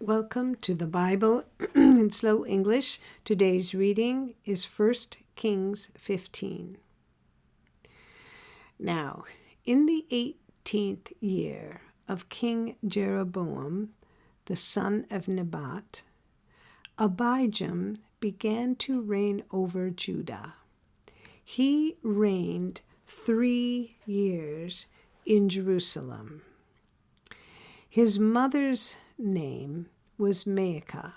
Welcome to the Bible in Slow English. Today's reading is 1 Kings 15. Now, in the 18th year of King Jeroboam, the son of Nebat, Abijam began to reign over Judah. He reigned 3 years in Jerusalem. His mother's name was Maacah,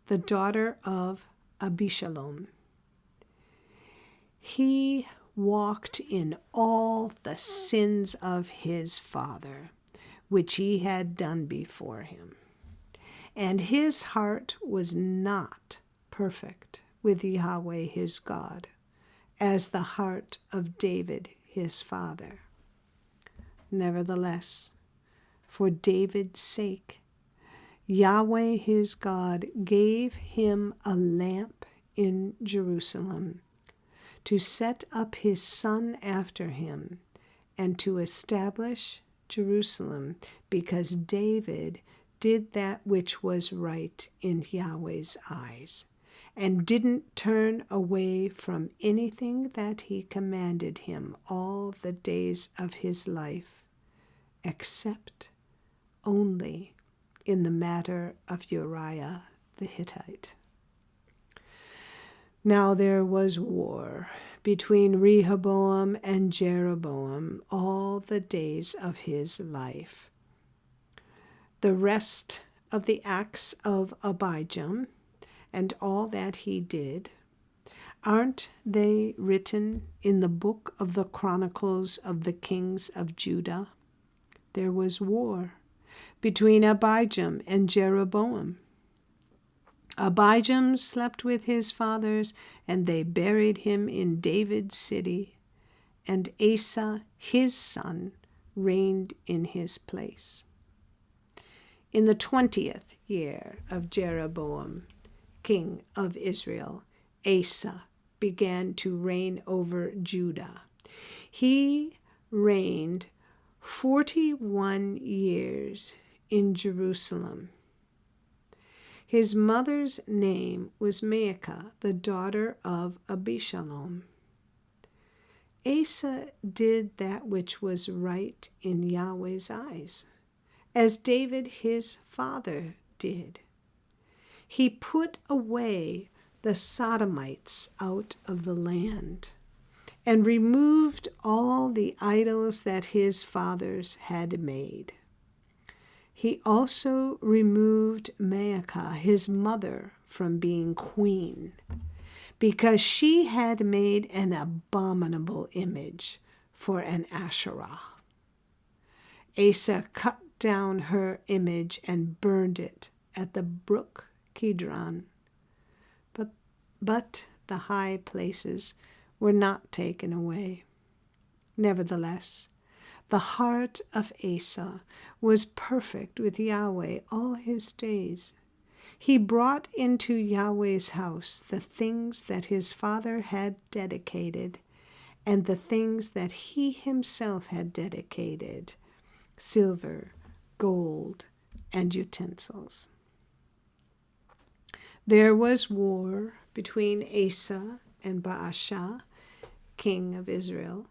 the daughter of Abishalom. He walked in all the sins of his father, which he had done before him. And his heart was not perfect with Yahweh his God, as the heart of David his father. Nevertheless, for David's sake, Yahweh his God gave him a lamp in Jerusalem to set up his son after him and to establish Jerusalem, because David did that which was right in Yahweh's eyes and didn't turn away from anything that he commanded him all the days of his life, except only in the matter of Uriah the Hittite. Now there was war between Rehoboam and Jeroboam all the days of his life. The rest of the acts of Abijam and all that he did, aren't they written in the book of the Chronicles of the Kings of Judah? There was war between Abijam and Jeroboam. Abijam slept with his fathers, and they buried him in David's city, and Asa, his son, reigned in his place. In the 20th year of Jeroboam, king of Israel, Asa began to reign over Judah. He reigned 41 years in Jerusalem. His mother's name was Maacah, the daughter of Abishalom. Asa did that which was right in Yahweh's eyes, as David his father did. He put away the Sodomites out of the land and removed all the idols that his fathers had made. He also removed Maacah, his mother, from being queen, because she had made an abominable image for an Asherah. Asa cut down her image and burned it at the brook Kidron. But the high places were not taken away. Nevertheless, the heart of Asa was perfect with Yahweh all his days. He brought into Yahweh's house the things that his father had dedicated, and the things that he himself had dedicated, silver, gold, and utensils. There was war between Asa and Baasha, king of Israel,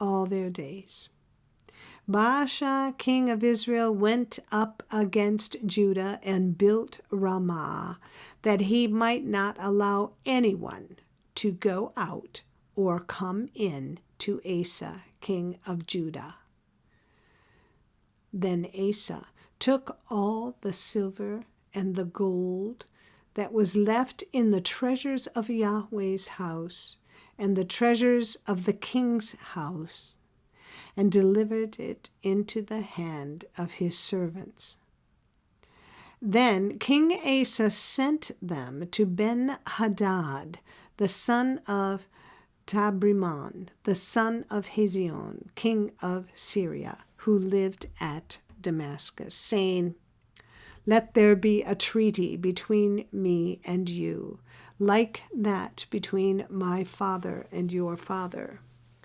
all their days. Baasha, king of Israel, went up against Judah and built Ramah, that he might not allow anyone to go out or come in to Asa, king of Judah. Then Asa took all the silver and the gold that was left in the treasures of Yahweh's house and the treasures of the king's house, and delivered it into the hand of his servants. Then King Asa sent them to Ben-Hadad, the son of Tabrimon, the son of Hezion, king of Syria, who lived at Damascus, saying, "Let there be a treaty between me and you, like that between my father and your father.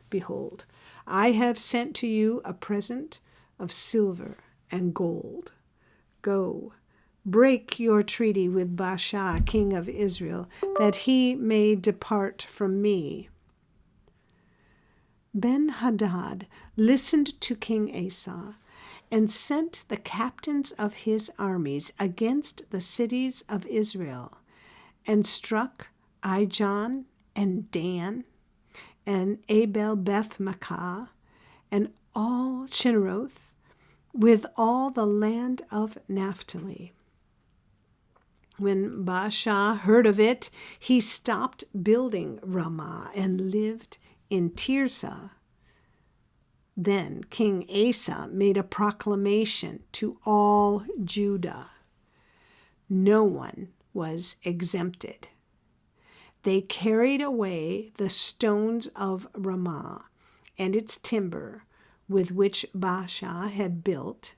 Behold, I have sent to you a present of silver and gold. Go, break your treaty with Baasha, king of Israel, that he may depart from me." Ben-Hadad listened to King Asa and sent the captains of his armies against the cities of Israel, and struck Ijon and Dan and Abel-Beth-Maachah and all Chinneroth with all the land of Naphtali. When Baasha heard of it, he stopped building Ramah and lived in Tirzah. Then King Asa made a proclamation to all Judah. No one was exempted. They carried away the stones of Ramah and its timber with which Baasha had built,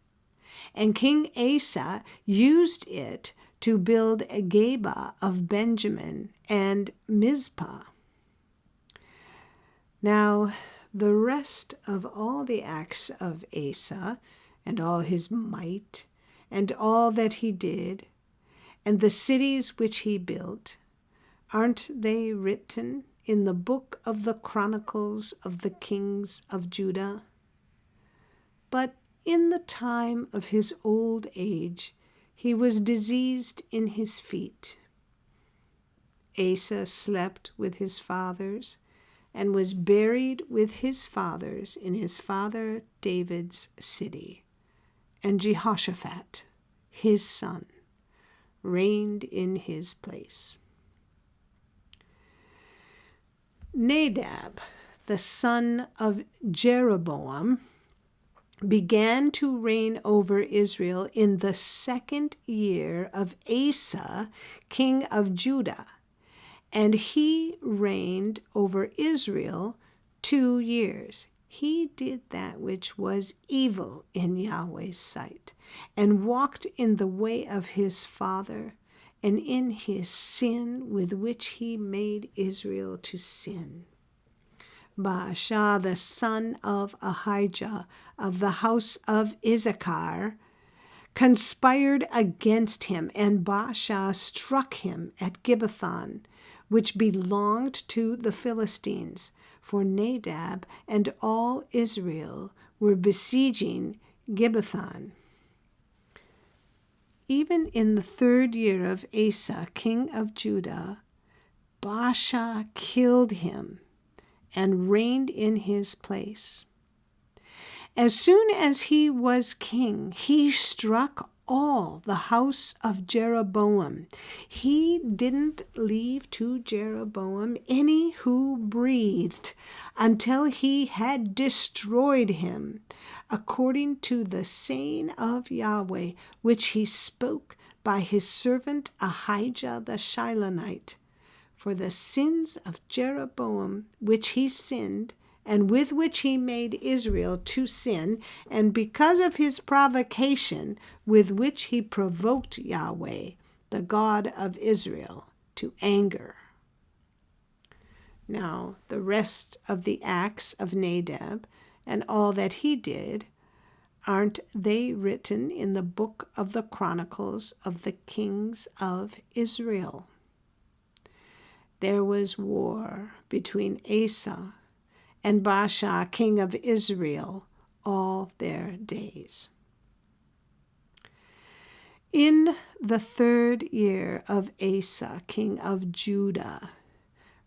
and King Asa used it to build Geba of Benjamin and Mizpah. Now, the rest of all the acts of Asa, and all his might, and all that he did, and the cities which he built, aren't they written in the book of the Chronicles of the Kings of Judah? But in the time of his old age, he was diseased in his feet. Asa slept with his fathers, and was buried with his fathers in his father David's city. And Jehoshaphat, his son, reigned in his place. Nadab, the son of Jeroboam, began to reign over Israel in the 2nd year of Asa, king of Judah, and he reigned over Israel 2 years. He did that which was evil in Yahweh's sight, and walked in the way of his father, and in his sin with which he made Israel to sin. Baasha, the son of Ahijah of the house of Issachar, conspired against him, and Baasha struck him at Gibbethon, which belonged to the Philistines, for Nadab and all Israel were besieging Gibbethon. Even in the 3rd year of Asa, king of Judah, Baasha killed him and reigned in his place. As soon as he was king, he struck all the house of Jeroboam. He didn't leave to Jeroboam any who breathed until he had destroyed him, according to the saying of Yahweh, which he spoke by his servant Ahijah the Shilonite. For the sins of Jeroboam, which he sinned, and with which he made Israel to sin, and because of his provocation with which he provoked Yahweh, the God of Israel, to anger. Now, the rest of the acts of Nadab and all that he did, aren't they written in the book of the Chronicles of the Kings of Israel? There was war between Asa and Baasha, king of Israel, all their days. In the 3rd year of Asa, king of Judah,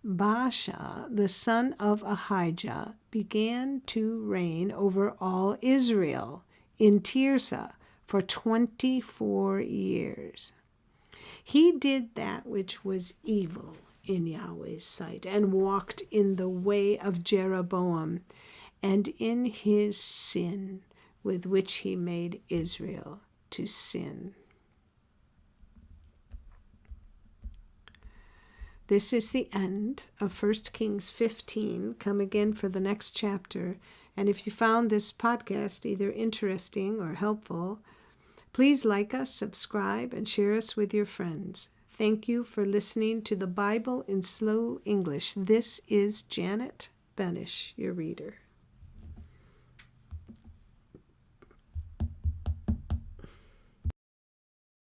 Baasha, the son of Ahijah, began to reign over all Israel in Tirzah for 24 years. He did that which was evil in Yahweh's sight, and walked in the way of Jeroboam, and in his sin with which he made Israel to sin. This is the end of 1 Kings 15. Come again for the next chapter. And if you found this podcast either interesting or helpful, please like us, subscribe, and share us with your friends. Thank you for listening to the Bible in Slow English. This is Janet Benish, your reader.